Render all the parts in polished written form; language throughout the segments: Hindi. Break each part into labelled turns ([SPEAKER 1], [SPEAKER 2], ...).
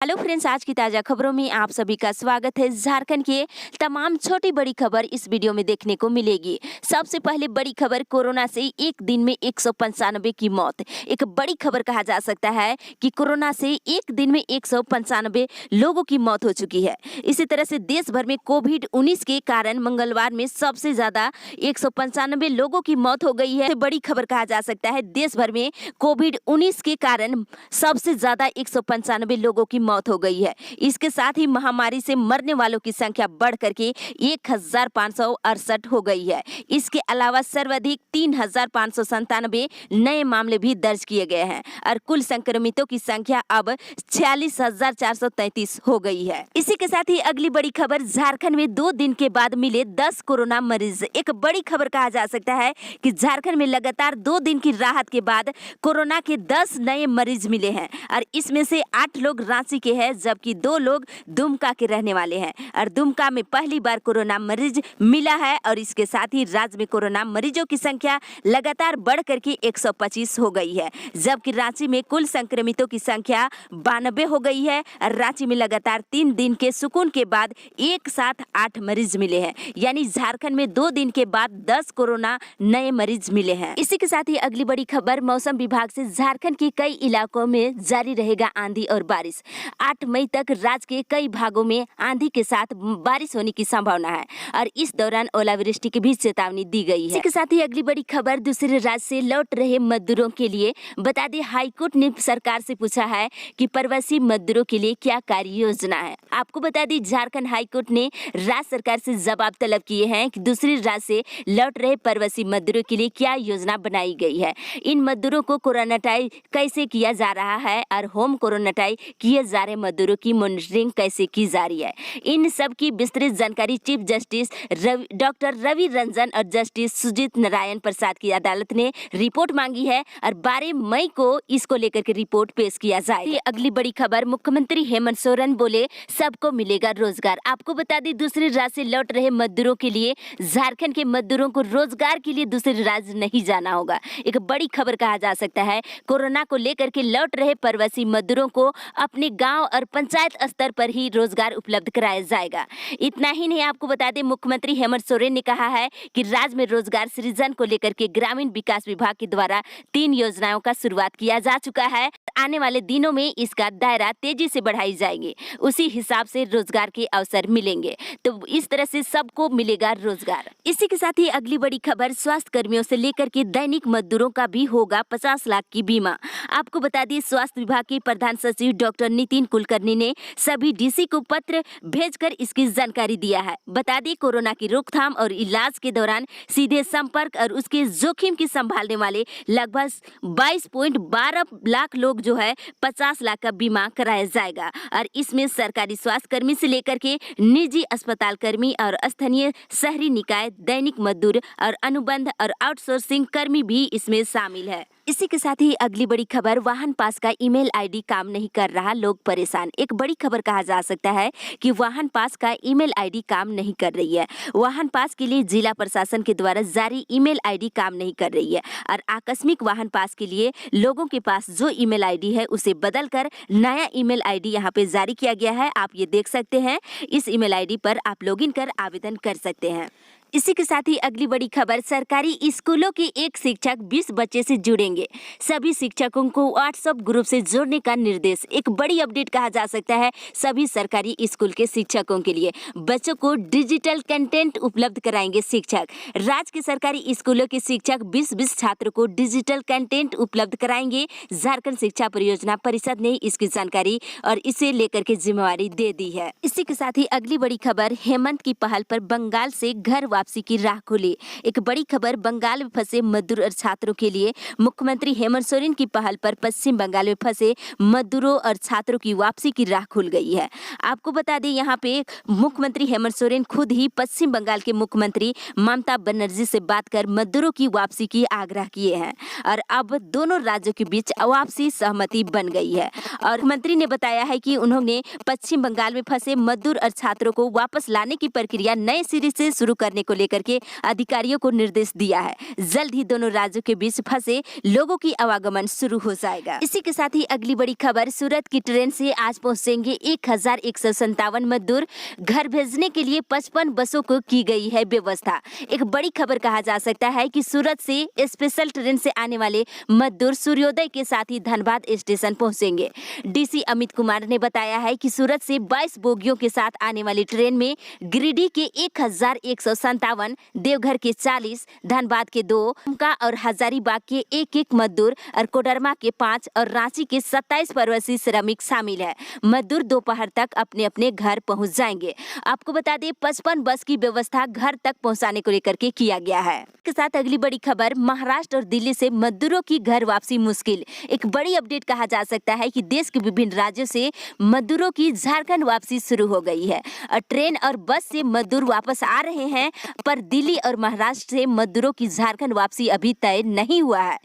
[SPEAKER 1] हेलो फ्रेंड्स, आज की ताजा खबरों में आप सभी का स्वागत है। झारखंड की तमाम छोटी बड़ी खबर इस वीडियो में देखने को मिलेगी। सबसे पहले बड़ी खबर, कोरोना से एक दिन में 195 की मौत। एक बड़ी खबर कहा जा सकता है कि कोरोना से एक दिन में 195 लोगों की मौत हो चुकी है। इसी तरह से देश भर में कोविड-19 के कारण मंगलवार में सबसे ज्यादा 195 लोगों की मौत हो गई है। बड़ी खबर कहा जा सकता है, देश भर में कोविड-19 के कारण सबसे ज्यादा 195 लोगों की मौत हो गई है। इसके साथ ही महामारी से मरने वालों की संख्या बढ़ करके 1568 हो गई है। इसके अलावा सर्वाधिक 3597 नए मामले भी दर्ज किए गए हैं और कुल संक्रमितों की संख्या अब 46,433 हो गई है। इसी के साथ ही अगली बड़ी खबर, झारखंड में 2 दिन के बाद मिले 10 कोरोना मरीज। एक बड़ी खबर कहा जा सकता है कि झारखंड में लगातार 2 दिन की राहत के बाद कोरोना के 10 नए मरीज मिले हैं और इसमें से 8 लोग रांची के हैं, जबकि 2 लोग दुमका के रहने वाले हैं और दुमका में पहली बार कोरोना मरीज मिला है। और इसके साथ ही राज्य में कोरोना मरीजों की संख्या लगातार बढ़ करके 125 हो गई है, जबकि रांची में कुल संक्रमितों की संख्या 92 हो गई है। और रांची में लगातार 3 दिन के सुकून के बाद एक साथ 8 मरीज मिले हैं, यानी झारखंड में 2 दिन के बाद 10 कोरोना नए मरीज मिले हैं। इसी के साथ ही अगली बड़ी खबर, मौसम विभाग से झारखंड के कई इलाकों में जारी रहेगा आंधी और बारिश। 8 मई तक राज्य के कई भागों में आंधी के साथ बारिश होने की संभावना है और इस दौरान ओलावृष्टि की भी चेतावनी दी गई है। इसी के साथ ही अगली बड़ी खबर, दूसरे राज्य से लौट रहे मजदूरों के लिए बता दें, हाईकोर्ट ने सरकार से पूछा है कि प्रवासी मजदूरों के लिए क्या कार्य योजना है। आपको बता दें, झारखंड हाईकोर्ट ने राज्य सरकार से जवाब तलब किए हैं कि दूसरे राज्य से लौट रहे प्रवासी मजदूरों के लिए क्या योजना बनाई गई है। इन मजदूरों को क्वारंटाइन कैसे किया जा रहा है और होम क्वारंटाइन किए जा रहे मजदूरों की मॉनिटरिंग कैसे की जा रही है। इन सब की विस्तृत जानकारी chief justice doctor Ravi Ranjan और जस्टिस सुजीत नारायण प्रसाद की अदालत ने रिपोर्ट मांगी है और 12 मई को इसको लेकर के रिपोर्ट पेश किया जाएगा। अगली बड़ी खबर, मुख्यमंत्री हेमंत सोरेन बोले सबको मिलेगा रोजगार। आपको बता दें, दूसरे राज्य से लौट रहे मजदूरों के लिए झारखंड के मजदूरों को रोजगार के लिए दूसरे राज्य नहीं जाना होगा। एक बड़ी खबर कहा जा सकता है, कोरोना को लेकर के लौट रहे प्रवासी मजदूरों को अपने गांव और पंचायत स्तर पर ही रोजगार उपलब्ध कराया जाएगा। इतना ही नहीं, आपको बता दें, मुख्यमंत्री हेमंत सोरेन ने कहा है कि राज्य में रोजगार सृजन को लेकर के ग्रामीण विकास विभाग के द्वारा 3 योजनाओं का शुरुआत किया जा चुका है। आने वाले दिनों में इसका दायरा तेजी से बढ़ाई जाएगी, उसी हिसाब से रोजगार के अवसर मिलेंगे। तो इस तरह से सबको मिलेगा रोजगार। इसी के साथ ही अगली बड़ी खबर, स्वास्थ्य कर्मियों से लेकर के दैनिक मजदूरों का भी होगा 50 लाख की बीमा। आपको बता दें, स्वास्थ्य विभाग के प्रधान सचिव डॉक्टर नितिन कुलकर्णी ने सभी डीसी को पत्र भेजकर इसकी जानकारी दिया है। बता दें, कोरोना की रोकथाम और इलाज के दौरान सीधे संपर्क और उसके जोखिम की संभालने वाले लगभग 22.12 लाख लोग जो है 50 लाख का बीमा कराया जाएगा और इसमें सरकारी स्वास्थ्य कर्मी से लेकर के निजी अस्पताल कर्मी और स्थानीय शहरी निकाय, दैनिक मजदूर और अनुबंध और आउटसोर्सिंग कर्मी भी इसमें शामिल है। इसी के साथ ही अगली बड़ी खबर, वाहन पास का ईमेल आईडी काम नहीं कर रहा, लोग परेशान। एक बड़ी खबर कहा जा सकता है कि वाहन पास का ईमेल आईडी काम नहीं कर रही है। वाहन पास के लिए जिला प्रशासन के द्वारा जारी ईमेल आईडी काम नहीं कर रही है और आकस्मिक वाहन पास के लिए लोगों के पास जो ईमेल आईडी है उसे बदलकर नया ईमेल आईडी यहाँ पे जारी किया गया है। आप ये देख सकते हैं, इस ईमेल आईडी पर आप लॉगिन कर आवेदन कर सकते हैं। इसी के साथ ही अगली बड़ी खबर, सरकारी स्कूलों के एक शिक्षक 20 बच्चे से जुड़ेंगे, सभी शिक्षकों को व्हाट्सएप ग्रुप से जोड़ने का निर्देश। एक बड़ी अपडेट कहा जा सकता है सभी सरकारी स्कूल के शिक्षकों के लिए। बच्चों को डिजिटल कंटेंट उपलब्ध कराएंगे शिक्षक। राज्य के सरकारी स्कूलों के शिक्षक 20-20 छात्रों को डिजिटल कंटेंट उपलब्ध कराएंगे। झारखंड शिक्षा परियोजना परिषद ने इसकी जानकारी और इसे लेकर के जिम्मेवारी दे दी है। इसी के साथ ही अगली बड़ी खबर, हेमंत की पहल पर बंगाल से घर वापसी की राह खुली। एक बड़ी खबर, बंगाल में फंसे मजदूर और छात्रों के लिए मुख्यमंत्री हेमंत सोरेन की पहल पर पश्चिम बंगाल में फंसे मजदूरों और छात्रों की वापसी की राह खुल गई है। आपको बता दें, यहाँ पे मुख्यमंत्री हेमंत सोरेन खुद ही पश्चिम बंगाल के मुख्यमंत्री ममता बनर्जी से बात कर मजदूरों की वापसी की आग्रह किए हैं और अब दोनों राज्यों के बीच वापसी सहमति बन गई है। और मंत्री ने बताया है कि उन्होंने पश्चिम बंगाल में फंसे मजदूर और छात्रों को वापस लाने की प्रक्रिया नए सिरे से शुरू करने को लेकर के अधिकारियों को निर्देश दिया है। जल्द ही दोनों राज्यों के बीच फंसे लोगों की आवागमन शुरू हो जाएगा। इसी के साथ ही अगली बड़ी खबर, सूरत की ट्रेन से आज पहुंचेंगे 1157 मजदूर। घर भेजने के लिए 55 बसों को की गई है व्यवस्था। एक बड़ी खबर कहा जा सकता है कि सूरत से स्पेशल ट्रेन से आने वाले मजदूर सूर्योदय के साथ ही धनबाद स्टेशन पहुंचेंगे। डीसी अमित कुमार ने बताया है कि सूरत से 22 बोगियों के साथ आने वाली ट्रेन में गिरिडीह के 1157, देवघर के 40, धनबाद के 2, दुमका और हजारीबाग के 1 मजदूर और कोडरमा के 5 और रांची के 27 प्रवासी श्रमिक शामिल है। मजदूर दोपहर तक अपने अपने घर पहुंच जाएंगे। आपको बता दें 55 बस की व्यवस्था घर तक पहुंचाने को लेकर के किया गया है। के साथ अगली बड़ी खबर, महाराष्ट्र और दिल्ली से मजदूरों की घर वापसी मुश्किल। एक बड़ी अपडेट कहा जा सकता है कि देश के विभिन्न राज्यों से मजदूरों की झारखंड वापसी शुरू हो गई है और ट्रेन और बस से मजदूर वापस आ रहे हैं, पर दिल्ली और महाराष्ट्र से मजदूरों की झारखंड वापसी अभी तय नहीं हुआ है।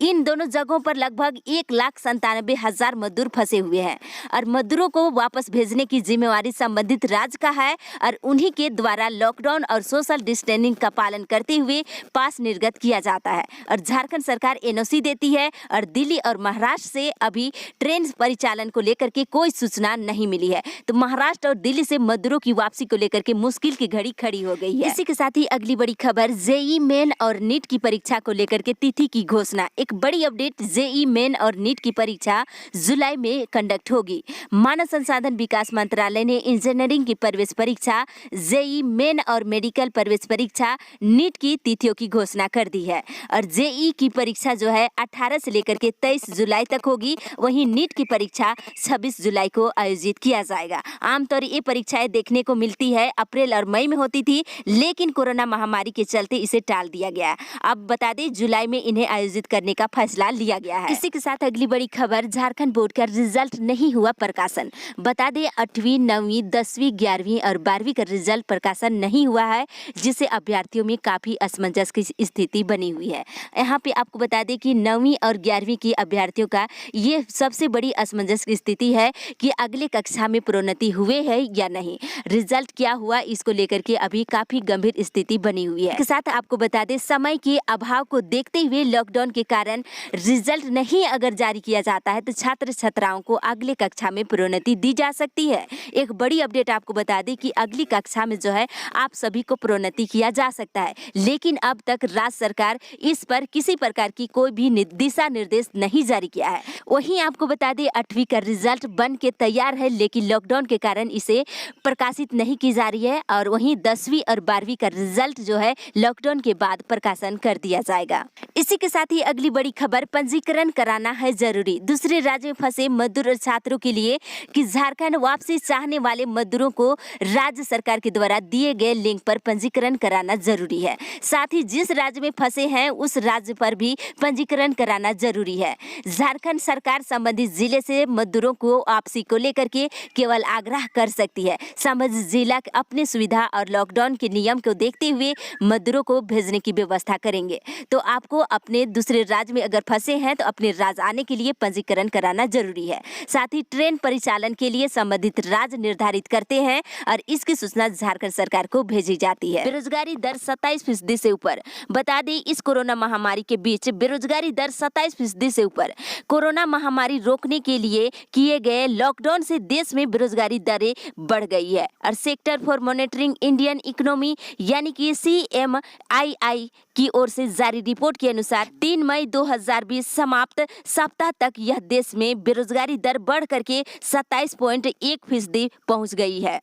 [SPEAKER 1] इन दोनों जगहों पर लगभग 1,97,000 मजदूर फंसे हुए हैं और मजदूरों को वापस भेजने की जिम्मेवारी संबंधित राज्य का है और उन्हीं के द्वारा लॉकडाउन और सोशल डिस्टेंसिंग का पालन करते हुए पास निर्गत किया जाता है और झारखंड सरकार एनओसी देती है और दिल्ली और महाराष्ट्र से अभी ट्रेन परिचालन को लेकर के कोई सूचना नहीं मिली है। तो महाराष्ट्र और दिल्ली से मजदूरों की वापसी को लेकर के मुश्किल की घड़ी खड़ी हो गई है। इसी के साथ ही अगली बड़ी खबर, जेईई मेन और नीट की परीक्षा को लेकर के तिथि की घोषणा। एक बड़ी अपडेट, जेईई मेन और नीट की परीक्षा जुलाई में कंडक्ट होगी। मानव संसाधन विकास मंत्रालय ने इंजीनियरिंग की प्रवेश परीक्षा, जेईई मेन और मेडिकल प्रवेश परीक्षा नीट की तिथियों की घोषणा कर दी है और जेईई की परीक्षा जो है 18 से लेकर के 23 जुलाई तक होगी। वहीं नीट की परीक्षा 26 जुलाई को आयोजित किया जाएगा। आमतौर ये परीक्षाएं देखने को मिलती है अप्रैल और मई में होती थी, लेकिन कोरोना महामारी के चलते इसे टाल दिया गया। अब बता दें जुलाई में इन्हें आयोजित करने का फैसला लिया गया है। इसी के साथ अगली बड़ी खबर, झारखंड बोर्ड का रिजल्ट नहीं हुआ प्रकाशन। बता दें 8वीं, 9वीं, 10वीं, 11वीं और 12वीं का रिजल्ट प्रकाशन नहीं हुआ है, जिससे अभ्यर्थियों में काफी असमंजस की स्थिति बनी हुई है। यहाँ पे आपको बता दें कि 9वीं और 11वीं की अभ्यर्थियों का ये सबसे बड़ी असमंजस की स्थिति है कि अगले कक्षा में प्रोन्नति हुए है या नहीं। रिजल्ट क्या हुआ इसको लेकर के अभी काफी गंभीर स्थिति बनी हुई है। इसके साथ आपको बता दें समय के अभाव को देखते हुए लॉकडाउन के कारण रिजल्ट नहीं अगर जारी किया जाता है तो छात्र छात्राओं को अगले कक्षा में प्रोन्नति दी जा सकती है। एक बड़ी अपडेट आपको बता दें कि अगली कक्षा में जो है आप सभी को प्रोन्नति किया जा सकता है, लेकिन अब तक राज्य सरकार इस पर किसी प्रकार की कोई भी दिशा निर्देश नहीं जारी किया है। वहीं आपको बता दें 8वीं का रिजल्ट बन के तैयार है, लेकिन लॉकडाउन के कारण इसे प्रकाशित नहीं की जा रही है और वहीं 10वीं और 12वीं का रिजल्ट जो है लॉकडाउन के बाद प्रकाशन कर दिया जाएगा। इसी के साथ ही अगली बड़ी खबर, पंजीकरण कराना है जरूरी। दूसरे राज्य में फंसे मजदूर और छात्रों के लिए कि झारखंड वापसी चाहने वाले मजदूरों को राज्य सरकार के द्वारा दिए गए लिंक पर पंजीकरण कराना जरूरी है। साथ ही जिस राज्य में फंसे हैं उस राज्य पर भी पंजीकरण कराना जरूरी है। झारखंड सरकार संबंधित जिले से मजदूरों को वापसी को लेकर के केवल आग्रह कर सकती है। संबंधित जिला अपनी सुविधा और लॉकडाउन के नियम को देखते हुए मजदूरों को भेजने की व्यवस्था करेंगे। तो आपको अपने दूसरे राज्य में अगर फंसे हैं तो अपने राज्य आने के लिए पंजीकरण कराना जरूरी है। साथ ही ट्रेन परिचालन के लिए संबंधित राज्य निर्धारित करते हैं और इसकी सूचना झारखंड सरकार को भेजी जाती है। बेरोजगारी दर 27% से ऊपर। बता दें इस कोरोना महामारी के बीच बेरोजगारी दर 27% से ऊपर। कोरोना महामारी रोकने के लिए किए गए लॉकडाउन से देश में बेरोजगारी दरें बढ़ गई है और sector for monitoring Indian economy यानी कि CMII की ओर से जारी रिपोर्ट के अनुसार 3 मई 2020 समाप्त सप्ताह तक यह देश में बेरोजगारी दर बढ़ करके 27.1% पहुंच गई है।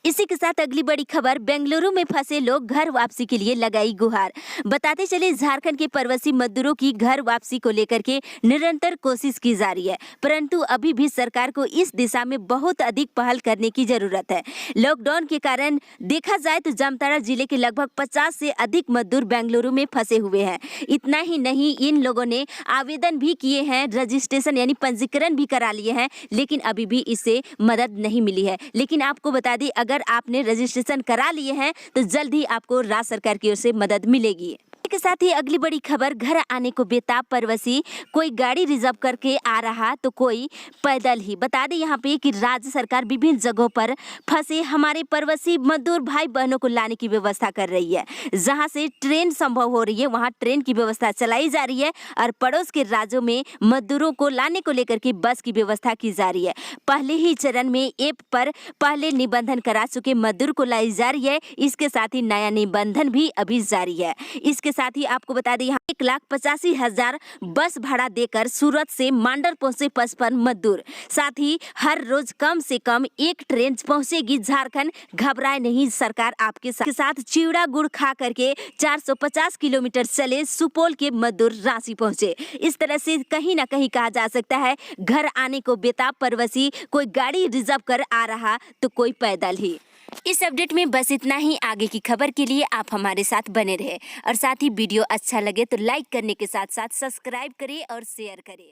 [SPEAKER 1] इसी के साथ अगली बड़ी खबर, बेंगलुरु में फंसे लोग घर वापसी के लिए लगाई गुहार। बताते चले झारखंड के प्रवासी मजदूरों की घर वापसी को लेकर के निरंतर कोशिश की जा रही है, परंतु अभी भी सरकार को इस दिशा में बहुत अधिक पहल करने की जरूरत है। लॉकडाउन के कारण देखा जाए तो जामताड़ा जिले के लगभग 50 से अधिक मजदूर बेंगलुरु में फंसे हुए हैं। इतना ही नहीं, इन लोगों ने आवेदन भी किए हैं, रजिस्ट्रेशन यानी पंजीकरण भी करा लिए हैं, लेकिन अभी भी इससे मदद नहीं मिली है। लेकिन आपको बता दी अगर आपने रजिस्ट्रेशन करा लिए हैं तो जल्द ही आपको राज्य सरकार की ओर से मदद मिलेगी। के साथ ही अगली बड़ी खबर, घर आने को बेताब प्रवासी, कोई गाड़ी रिजर्व करके आ रहा तो कोई पैदल ही। बता दें यहाँ पे कि राज्य सरकार विभिन्न जगहों पर फंसे हमारे प्रवासी मजदूर भाई बहनों को लाने की व्यवस्था कर रही है। जहां से ट्रेन संभव हो रही है वहां ट्रेन की व्यवस्था चलाई जा रही है और पड़ोस के राज्यों में मजदूरों को लाने को लेकर के बस की व्यवस्था की जा रही है। पहले ही चरण में ऐप पर पहले निबंधन करा चुके मजदूर को लाई जा रही है। इसके साथ ही नया निबंधन भी अभी जारी है। इसके साथ ही आपको बता दें यहाँ 1,85,000 बस भाड़ा देकर सूरत से मांडर पहुंचे 55 मजदूर। साथ ही हर रोज कम से कम एक ट्रेन पहुंचेगी झारखंड। घबराए नहीं, सरकार आपके साथ। चिवड़ा गुड़ खा करके 450 किलोमीटर चले सुपौल के मजदूर रांची पहुंचे। इस तरह से कहीं ना कहीं कहा जा सकता है घर आने को बेताब प्रवासी, कोई गाड़ी रिजर्व कर आ रहा तो कोई पैदल ही। इस अपडेट में बस इतना ही। आगे की खबर के लिए आप हमारे साथ बने रहे और साथ ही वीडियो अच्छा लगे तो लाइक करने के साथ साथ सब्सक्राइब करें और शेयर करें।